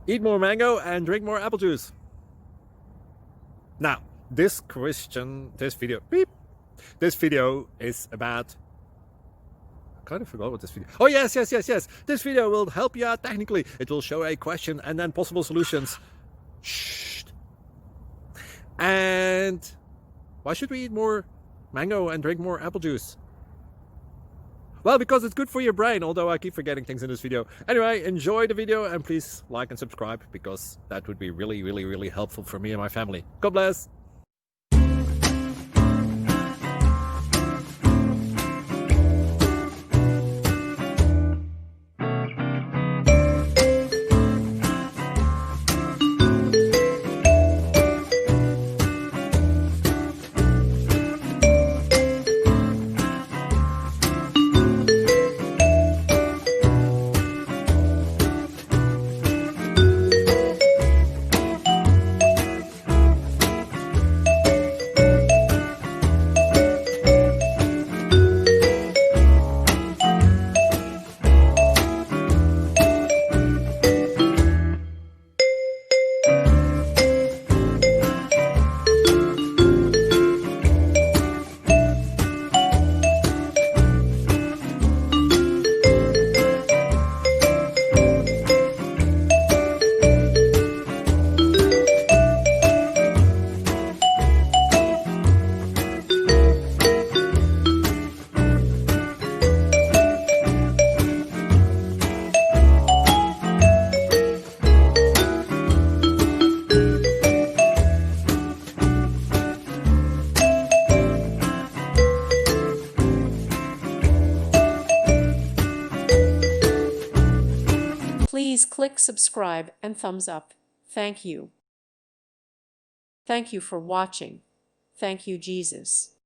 Eat more mango and drink more apple juice. Now, this video is about, I kind of forgot what this video. Oh, yes. This video will help you out technically. It will show a question and then possible solutions. Shh. And why should we eat more mango and drink more apple juice? Well, because it's good for your brain, although I keep forgetting things in this video. Anyway, enjoy the video and please like and subscribe, because that would be really helpful for me and my family. God bless. Please click subscribe and thumbs up. Thank you. Thank you for watching. Thank you, Jesus.